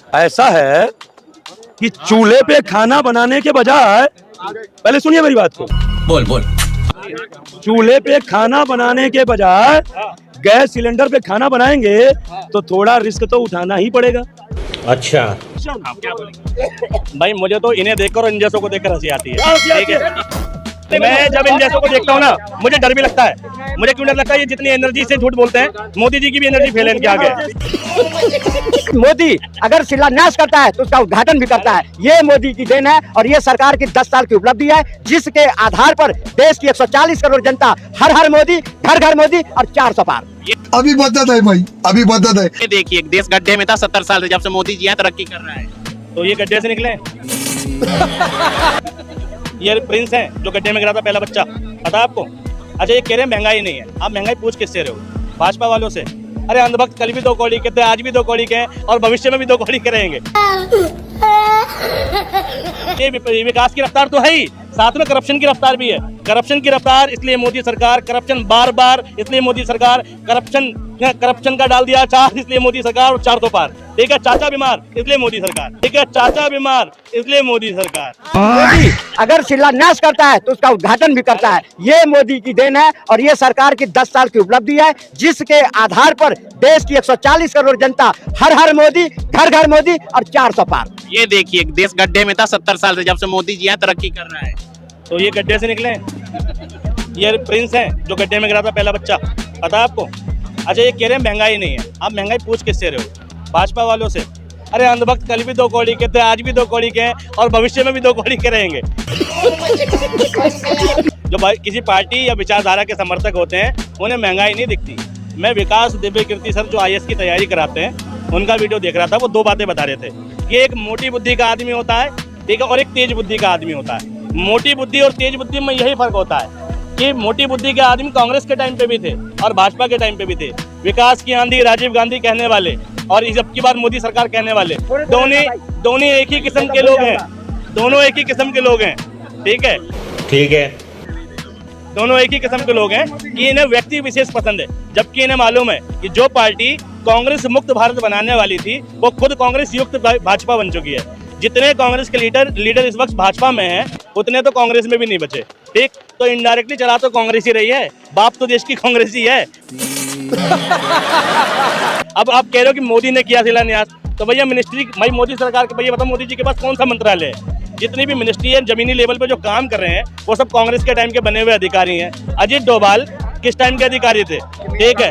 ऐसा है कि चूल्हे पे खाना बनाने के बजाय, पहले सुनिए मेरी बात को, बोल बोल। चूल्हे पे खाना बनाने के बजाय गैस सिलेंडर पे खाना बनाएंगे तो थोड़ा रिस्क तो उठाना ही पड़ेगा। अच्छा, आप क्या बोलेंगे? भाई मुझे तो इन्हें देखकर और इन जैसों को देखकर हंसी आती है। ठीक है, मैं जब इन जैसों को देखता हूँ ना, मुझे डर भी लगता है। मुझे क्यों डर लगता है? ये जितनी एनर्जी से झूठ बोलते हैं, मोदी जी की भी एनर्जी फेल है इनके आगे। मोदी अगर शिलान्यास करता है तो उसका उद्घाटन भी करता है। ये मोदी की देन है और ये सरकार की 10 साल की उपलब्धि है, जिसके आधार पर देश की 140 करोड़ जनता हर हर मोदी, घर घर मोदी और 400 पार। अभी बदत है भाई, अभी बदत है। ये देखिए, देश गड्ढे में था 70 साल से, जब से मोदी जी यहाँ तरक्की कर रहा है। तो ये गड्ढे से निकले। ये प्रिंस है जो गड्ढे में गिरा था, पहला बच्चा, पता है आपको? अच्छा, ये कह रहे हैं महंगाई नहीं है। आप महंगाई पूछ किससे रहे हो? भाजपा वालों से। अरे अंधभक्त कल भी 2 कौड़ी के थे, आज भी 2 कौड़ी के हैं और भविष्य में भी 2 कौड़ी के रहेंगे। ये विकास की रफ्तार तो है ही, साथ में करप्शन की रफ्तार भी है। करप्शन की रफ्तार, इसलिए मोदी सरकार करप्शन बार बार, इसलिए मोदी सरकार करप्शन का डाल दिया अचार, इसलिए मोदी सरकार और 400 पार। ठीक है, चाचा बीमार इसलिए मोदी सरकार। ठीक है, चाचा बीमार इसलिए मोदी सरकार। मोदी अगर शिलान्यास करता है तो उसका उद्घाटन भी करता है। ये मोदी की देन है और ये सरकार की 10 साल की उपलब्धि है, जिसके आधार पर देश की 140 करोड़ जनता हर हर मोदी, घर घर मोदी और 400 पार। ये देखिए, देश गड्ढे में था 70 साल से, जब से मोदी जी यहाँ तरक्की कर रहा है। तो ये गड्ढे से निकले। ये प्रिंस है जो गड्ढे में गिरा था, पहला बच्चा, पता है आपको? अच्छा, ये कह रहे हैं महंगाई नहीं है। आप महंगाई पूछ किससे रहे हो? भाजपा वालों से। अरे अंधभक्त कल भी 2 कौड़ी के थे, आज भी 2 कौड़ी के हैं और भविष्य में भी 2 कौड़ी के रहेंगे। जो किसी पार्टी या विचारधारा के समर्थक होते हैं, उन्हें महंगाई नहीं दिखती। मैं विकास दिव्य कीर्ति सर जो IAS की तैयारी कराते हैं, उनका वीडियो देख रहा था। वो 2 बातें बता रहे थे कि एक मोटी बुद्धि का आदमी होता है, ठीक है, और एक तेज बुद्धि का आदमी होता है। मोटी बुद्धि और तेज बुद्धि में यही फर्क होता है कि मोटी बुद्धि के आदमी कांग्रेस के टाइम पे भी थे और भाजपा के टाइम पे भी थे। विकास की आंधी राजीव गांधी कहने वाले और इस अब की बार मोदी सरकार कहने वाले, दोनों एक ही किस्म के लोग हैं। दोनों एक ही किस्म के लोग हैं। ठीक है, ठीक है। दोनों एक ही किस्म के लोग हैं कि इन्हें व्यक्ति विशेष पसंद है, जबकि इन्हें मालूम है कि जो पार्टी कांग्रेस मुक्त भारत बनाने वाली थी, वो खुद कांग्रेस युक्त भाजपा बन चुकी है। जितने कांग्रेस के लीडर इस वक्त भाजपा में हैं, उतने तो कांग्रेस में भी नहीं बचे। ठीक, तो इनडायरेक्टली चला तो कांग्रेस ही रही है, बाप तो देश की कांग्रेस ही है। अब आप कह रहे हो कि मोदी ने किया शिलान्यास, तो भैया मिनिस्ट्री, भाई मोदी सरकार के, भैया बताओ मोदी जी के पास कौन सा मंत्रालय है? जितनी भी मिनिस्ट्री है, जमीनी लेवल पे जो काम कर रहे हैं, वो सब कांग्रेस के टाइम के बने हुए अधिकारी हैं। अजीत डोभाल किस टाइम के अधिकारी थे? ठीक है,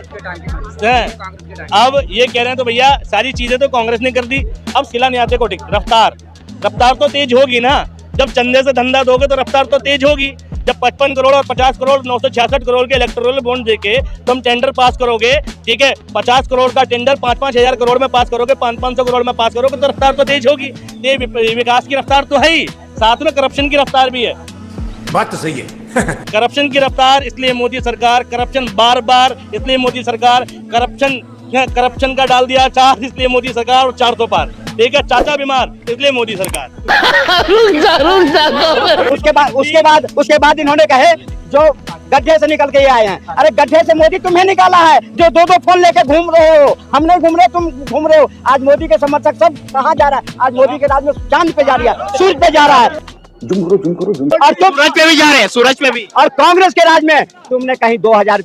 अब ये कह रहे हैं तो भैया सारी चीजें तो कांग्रेस ने कर दी। अब शिलान्यास को रफ्तार तो तेज होगी ना। जब चंदे से धंधा दोगे तो रफ्तार तो तेज होगी। जब 55 करोड़ और 50 करोड़ 966 करोड़ के इलेक्टोरल बॉन्ड देके तुम टेंडर पास करोगे, ठीक है, 50 करोड़ का टेंडर 5-5 हजार करोड़ में पास करोगे, 500 करोड़ में पास करोगे, तो रफ्तार तो तेज होगी। ये विकास की रफ्तार तो है ही, साथ में करप्शन की रफ्तार भी है। बात तो सही है। करप्शन की रफ्तार, इसलिए मोदी सरकार करप्शन बार बार, इसलिए मोदी सरकार करप्शन का डाल दिया अचार, इसलिए मोदी सरकार और 400 पार। ठीक है, चाचा बीमार इसलिए मोदी सरकार। उसके बाद इन्होंने कहे जो गड्ढे से निकल के ये आए हैं। अरे गड्ढे से मोदी तुम्हें निकाला है, जो 2-2 फोन लेके घूम रहे हो। हम नहीं घूम रहे, तुम घूम रहे हो। आज मोदी के समर्थक सब कहाँ जा रहा है? आज मोदी के राज में चांद पे जा रही है, सूरज पे जा रहा है। और सूरज पे भी जा रहे हैं, सूरज पे भी। और कांग्रेस के राज में तुमने कहीं 2000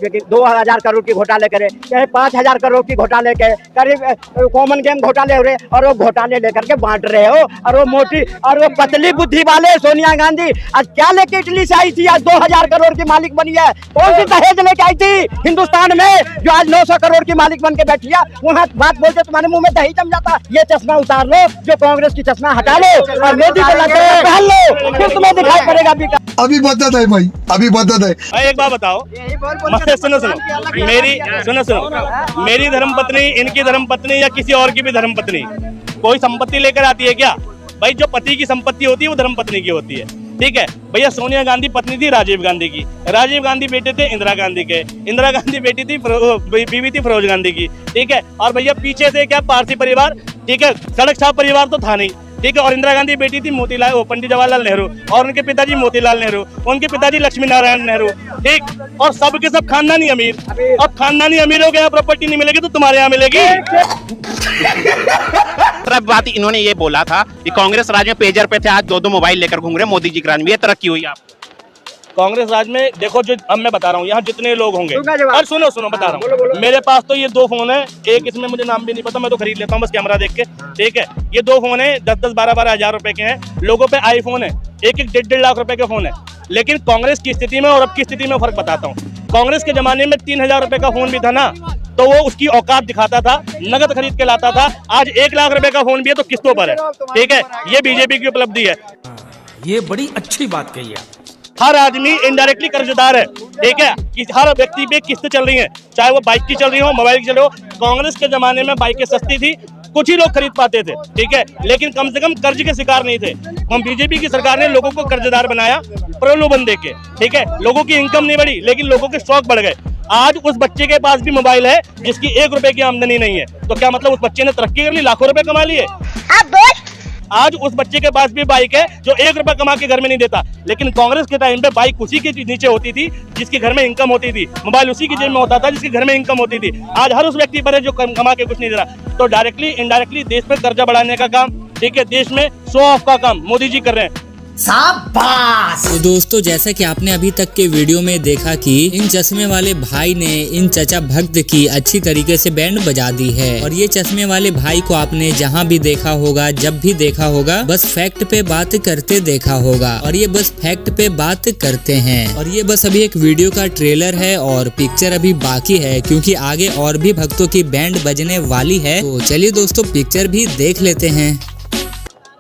करोड़ की घोटाले करे, कहीं 5000 करोड़ की घोटाले करे, करीब कॉमन गेम घोटाले हो रहे, और वो घोटाले लेकर के बांट रहे हो। और वो मोटी और वो पतली बुद्धि वाले सोनिया गांधी आज क्या लेके इटली से आई थी? आज 2000 करोड़ की मालिक बनी है। कौन सी दहेज लेके आई थी हिंदुस्तान में, जो आज 900 करोड़ की मालिक बन के बैठी है? वहाँ बात बोलते तुम्हारे मुंह में दही जम जाता। ये चश्मा उतार लो, जो कांग्रेस की चश्मा हटा लो और मोदी को लगे पहन लो, फिर तुम्हें दिखाई पड़ेगा। अभी बदत है भाई, अभी बदत है। एक बात बताओ, सुनो, मेरी धर्मपत्नी, इनकी धर्मपत्नी या किसी और की भी धर्मपत्नी कोई संपत्ति लेकर आती है क्या? भाई जो पति की संपत्ति होती है वो धर्मपत्नी की होती है। ठीक है भैया, सोनिया गांधी पत्नी थी राजीव गांधी की, राजीव गांधी बेटे थे इंदिरा गांधी के, इंदिरा गांधी बेटी थी बीवी थी फिरोज गांधी की। ठीक है, और भैया पीछे से क्या पारसी परिवार, ठीक है, सड़क छाप परिवार तो था नहीं, ठीक है। और इंदिरा गांधी बेटी थी मोतीलाल, वो पंडित जवाहरलाल नेहरू, और उनके पिताजी मोतीलाल नेहरू, उनके पिताजी लक्ष्मी नारायण नेहरू, ठीक। और सबके सब खानदानी अमीर। और खानदानी अमीरों के यहाँ प्रॉपर्टी नहीं मिलेगी तो तुम्हारे यहाँ मिलेगी। बात इन्होंने ये बोला था कि कांग्रेस राज में पेजर पे थे, आज 2-2 मोबाइल लेकर घूम रहे हैं मोदी जी के राज में, ये तरक्की हुई आप? कांग्रेस राज में देखो, जो अब मैं बता रहा हूँ यहाँ जितने लोग होंगे, और सुनो बता रहा हूँ, मेरे पास तो ये 2 फोन है, एक इसमें मुझे नाम भी नहीं पता, मैं तो खरीद लेता हूँ बस कैमरा देख के, ठीक है। ये 2 फोन है, 10-10, 12-12 हजार रुपए के हैं। लोगों पे आईफोन है, 1-1, 1.5 लाख रुपए के फोन है। लेकिन कांग्रेस की स्थिति में और अब की स्थिति में फर्क बताता हूँ। कांग्रेस के जमाने में 3,000 रुपए का फोन भी था ना, तो वो उसकी औकात दिखाता था, नगद खरीद के लाता था। आज 1 लाख रुपए का फोन भी है तो किस्तों पर है, ठीक है। ये बीजेपी की उपलब्धि है। ये बड़ी अच्छी बात कही है। हर आदमी इनडायरेक्टली कर्जदार है, ठीक है। हर व्यक्ति पे किस्त चल रही है, चाहे वो बाइक की चल रही हो, मोबाइल की चल रही हो। कांग्रेस के जमाने में बाइकें सस्ती थी, कुछ ही लोग खरीद पाते थे, ठीक है, लेकिन कम से कम कर्ज के शिकार नहीं थे। हम बीजेपी की सरकार ने लोगों को कर्जदार बनाया प्रलोभन देके, ठीक है। लोगों की इनकम नहीं बढ़ी, लेकिन लोगों के शौक बढ़ गए। आज उस बच्चे के पास भी मोबाइल है जिसकी 1 रुपए की आमदनी नहीं है, तो क्या मतलब उस बच्चे ने तरक्की कर ली, लाखों रुपए कमा लिए? आज उस बच्चे के पास भी बाइक है जो 1 रुपया कमा के घर में नहीं देता। लेकिन कांग्रेस के टाइम पे बाइक उसी के नीचे होती थी जिसके घर में इनकम होती थी, मोबाइल उसी की जेब में होता था जिसके घर में इनकम होती थी। आज हर उस व्यक्ति पर है जो कमा के कुछ नहीं दे रहा। तो डायरेक्टली इनडायरेक्टली देश पे कर्जा बढ़ाने का काम, ठीक है, देश में शो ऑफ का काम मोदी जी कर रहे हैं। तो दोस्तों, जैसा कि आपने अभी तक के वीडियो में देखा कि इन चश्मे वाले भाई ने इन चचा भक्त की अच्छी तरीके से बैंड बजा दी है। और ये चश्मे वाले भाई को आपने जहां भी देखा होगा, जब भी देखा होगा, बस फैक्ट पे बात करते देखा होगा। और ये बस फैक्ट पे बात करते हैं। और ये बस अभी एक वीडियो का ट्रेलर है और पिक्चर अभी बाकी है, क्योंकि आगे और भी भक्तों की बैंड बजने वाली है। तो चलिए दोस्तों, पिक्चर भी देख लेते हैं।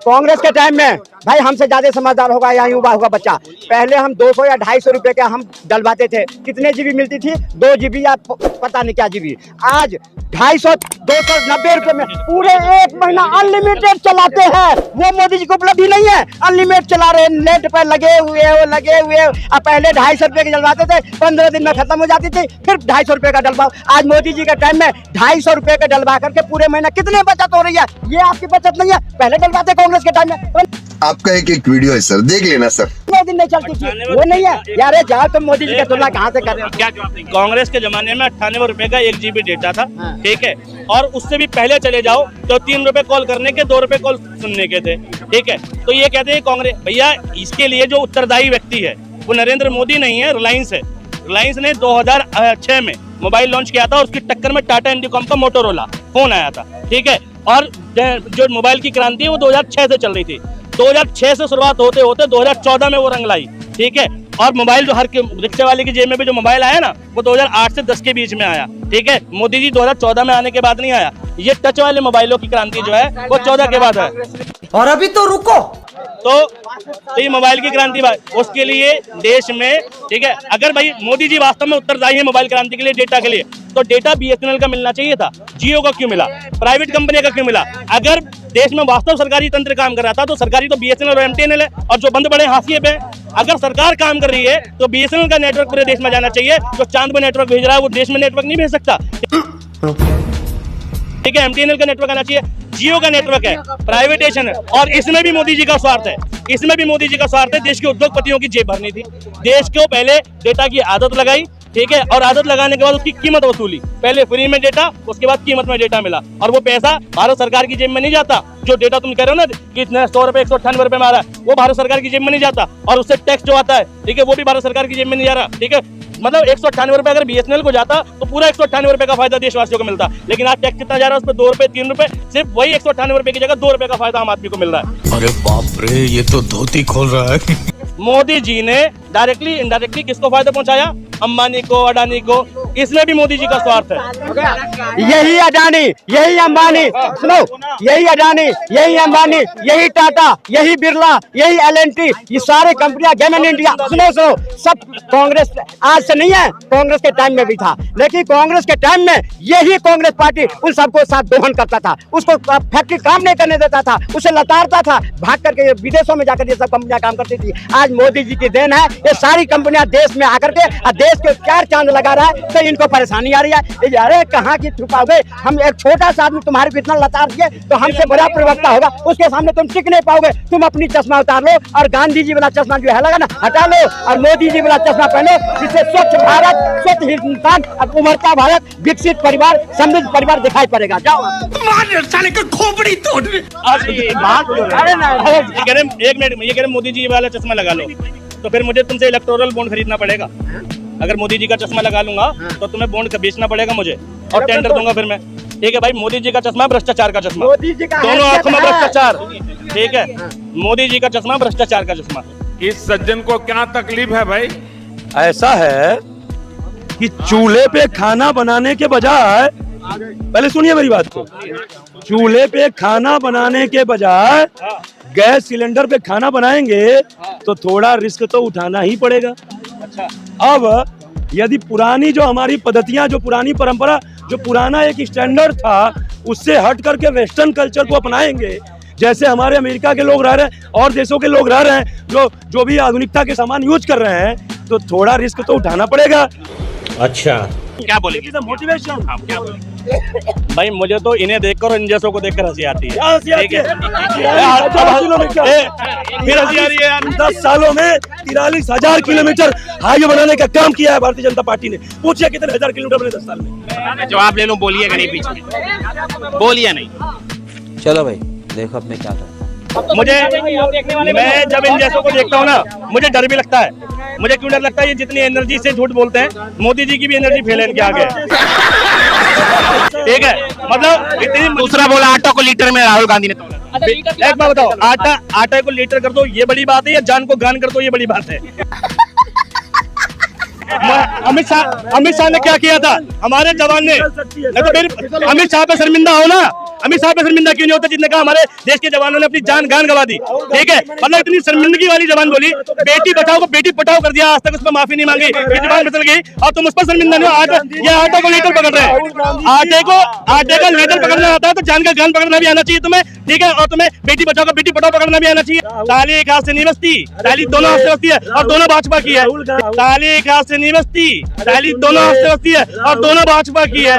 कांग्रेस के टाइम में भाई हमसे ज्यादा समझदार होगा या युवा होगा बच्चा। पहले हम 200 या 250 रुपए का हम डलवाते थे, कितने जीबी मिलती थी? 2 जीबी या पता नहीं क्या जीबी। आज 250, 290 रुपए में पूरे 1 महीना अनलिमिटेड चलाते हैं। वो मोदी जी को उपलब्धि नहीं है, अनलिमिटेड चला रहे, नेट पर लगे हुए। अब पहले 250 रुपए के डलवाते थे, 15 दिन में खत्म हो जाती थी, फिर 250 रुपए का डलवाओ। आज मोदी जी के टाइम में 250 रुपए का डलवा करके पूरे महीना कितने बचत हो रही है? ये आपकी बचत नहीं है, पहले डलवाते कांग्रेस के टाइम में। आपका एक वीडियो है सर, देख लेना सर। दिन नहीं चलती थी, वो नहीं है यार। जाओ तुम मोदी जी का तुलना कहाँ से कर रहे हो? कांग्रेस के जमाने में 98 रुपए का 1 GB डेटा था, ठीक है। और उससे भी पहले चले जाओ तो 3 रुपए कॉल करने के, 2 रुपए कॉल सुनने के थे, ठीक है। तो ये कहते हैं कांग्रेस, भैया इसके लिए जो उत्तरदायी व्यक्ति है वो नरेंद्र मोदी नहीं है, रिलायंस है। रिलायंस ने 2006 में मोबाइल लॉन्च किया था और उसकी टक्कर में टाटा इंडिकॉम का मोटोरोला फोन आया था, ठीक है। और जो मोबाइल की क्रांति है वो 2006 से चल रही थी। 2006 से शुरुआत होते होते 2014 में वो रंग लाई, ठीक है। और मोबाइल जो हर रिक्शे वाले की जेब में भी जो मोबाइल आया ना, वो 2008 से 10 के बीच में आया, ठीक है। मोदी जी 2014 में आने के बाद नहीं आया। ये टच वाले मोबाइलों की क्रांति जो है वो 14 के बाद है। और अभी तो रुको, तो ये मोबाइल की क्रांति उसके लिए देश में, ठीक है। अगर भाई मोदी जी वास्तव में उत्तरदायी है मोबाइल क्रांति के लिए, डेटा के लिए, तो डेटा BSNL का मिलना चाहिए था, जियो का क्यों मिला, प्राइवेट कंपनी का क्यों मिला? अगर देश में वास्तव सरकारी तंत्र काम कर रहा था तो सरकारी तो BSNL और MTNL है, और जो बंद बड़े हाशिए पे। अगर सरकार काम कर रही है तो BSNL का नेटवर्क पूरे देश में जाना चाहिए। जो चांद पे नेटवर्क भेज रहा है वो देश में नेटवर्क नहीं भेज सकता, ठीक है। MTNL का नेटवर्क आना चाहिए, जियो का नेटवर्क है, प्राइवेटेशन है। और इसमें भी मोदी जी का स्वार्थ है, इसमें भी मोदी जी का स्वार्थ है। देश के उद्योगपतियों की जेब भरनी थी। देश को पहले डेटा की आदत लगाई, ठीक है, और आदत लगाने के बाद उसकी कीमत वसूली। पहले फ्री में डेटा, उसके बाद कीमत में डेटा मिला, और वो पैसा भारत सरकार की जेब में नहीं जाता। जो डेटा तुम कह रहे हो ना कि 100 रुपए 198 रुपए में आ रहा है, वो भारत सरकार की जेब में नहीं जाता। और उससे टैक्स जो आता है, ठीक है, वो भी भारत सरकार की जेब में नहीं जा रहा, ठीक है। मतलब 198 रुपए अगर BSNL को जाता तो पूरा 198 रुपए का फायदा देशवासियों को मिलता। लेकिन आज टैक्स कितना जा रहा है, उस पर 2 रुपए 3 रुपए, सिर्फ वही 198 रुपए की जगह 2 रुपए का फायदा आम आदमी को मिल रहा है। अरे बाप रे, ये तो धोती खोल रहा है। मोदी जी ने डायरेक्टली इनडायरेक्टली किसको फायदा पहुंचाया? अंबानी को, अडानी को। इसमें भी मोदी जी का स्वार्थ है। यही अडानी, यही अंबानी, सुनो, यही अडानी, यही अंबानी, यही टाटा, यही बिरला, यही LNT, ये सारे कंपनियां गेम इन इंडिया, सुनो, सब कांग्रेस आज से नहीं है, कांग्रेस के टाइम में भी था। लेकिन कांग्रेस के टाइम में यही कांग्रेस पार्टी उन सबको साथ दोहन करता था, उसको फैक्ट्री काम नहीं करने देता था, उसे लताड़ता था, भाग करके विदेशों में जाकर ये सब कंपनियां काम करती थी। आज मोदी जी की देन है, ये सारी कंपनियां देश में आकर के देश के 4 चांद लगा रहा है। तो इनको परेशानी आ रही है। ये अरे कहाँ की छुपाओगे, हम एक छोटा सा आदमी तुम्हारे को इतना लताड़ दिए तो हमसे बड़ा प्रवक्ता होगा, उसके सामने तुम टिक नहीं पाओगे। तुम अपनी चश्मा उतार लो और गांधी जी वाला चश्मा जो है लगा ना हटा लो और मोदी जी वाला चश्मा पहनो, जिससे स्वच्छ भारत, स्वच्छ हिंदुस्तान, अब उभरता भारत, विकसित परिवार, समृद्ध परिवार दिखाई पड़ेगा। जाओ साले का खोपड़ी तोड़। अरे ना एक मिनट, ये कह रहे मोदी जी वाला चश्मा लगा लो, तो फिर मुझे तुमसे इलेक्टोरल बॉन्ड खरीदना पड़ेगा। अगर मोदी जी का चश्मा लगा लूंगा तो तुम्हें बॉन्ड बेचना पड़ेगा मुझे, और टेंडर दूंगा फिर मैं। ठीक है भाई, मोदी जी का चश्मा भ्रष्टाचार का चश्मा, मोदी जी का दोनों आंखों में भ्रष्टाचार। ठीक है, मोदी जी का चश्मा भ्रष्टाचार का चश्मा। इस सज्जन को क्या तकलीफ है भाई? ऐसा है कि चूल्हे पे खाना बनाने के बजाय, पहले सुनिए मेरी बात को, चूल्हे पे खाना बनाने के बजाय गैस सिलेंडर पे खाना बनाएंगे तो थोड़ा रिस्क तो उठाना ही पड़ेगा। अब यदि पुरानी जो हमारी पद्धतियां, जो पुरानी परंपरा, जो पुराना एक स्टैंडर्ड था, उससे हट करके वेस्टर्न कल्चर को अपनाएंगे, जैसे हमारे अमेरिका के लोग रह रहे हैं और देशों के लोग रह रहे हैं, जो भी आधुनिकता के सामान यूज कर रहे हैं, तो थोड़ा रिस्क तो उठाना पड़ेगा। अच्छा, क्या बोलेगी? मोटिवेशन। हाँ, क्या बोलेगी? भाई मुझे तो इन्हें देखकर और इन जैसों को देखकर हंसी आती है। ठीक है, फिर हंसी आ रही है यार। 10 सालों में 43,000 किलोमीटर हाईवे बनाने का काम किया है भारतीय जनता पार्टी ने। पूछिए कितने हजार किलोमीटर बने 10 साल में? जवाब ले लो, बोलिएगा नहीं बीच में, बोलिए नहीं। चलो भाई देखो अब मैं क्या करता हूँ। मैं जब इन जैसों को देखता हूँ ना, मुझे डर भी लगता है। मुझे क्यों डर लगता है? ये जितनी एनर्जी से झूठ बोलते हैं, मोदी जी की भी एनर्जी फेल है इनके आगे। ठीक है, मतलब इतनी। दूसरा बोला आटा को लीटर में राहुल गांधी ने तोला। एक बात बताओ, आटा को लीटर कर दो ये बड़ी बात है, या जान को गान कर दो ये बड़ी बात है? अमित शाह ने क्या किया था हमारे जवान ने? नहीं तो फिर अमित शाह पे शर्मिंदा हो ना। अमित शाह पे शर्मिंदा क्यों नहीं होता जिसने कहा हमारे देश के जवानों ने अपनी जान गान गवा दी? ठीक है, मतलब इतनी शर्मिंदगी वाली जबान बोली, बेटी बचाओ को बेटी पटाओ कर दिया, आज तक उस पर माफी नहीं मांगी, ये जबान फिसल गई और तुम उस पर शर्मिंदा नहीं हो। ये आटे को लीटर पकड़ रहे हैं, आटे का लीटर पकड़ना आता है तो जान का गान पकड़ना भी आना चाहिए तुम्हें। ठीक है, और तुम्हें बेटी बचाओ को बेटी पटाओ पकड़ना भी आना चाहिए। ताली एक हाथ से नहीं बजती, ताली दोनों हाथ से बजती है और दोनों भाजपा की है। ताली एक हाथ से नहीं बजती, ताली दोनों हाथ से बजती है और दोनों भाजपा की है।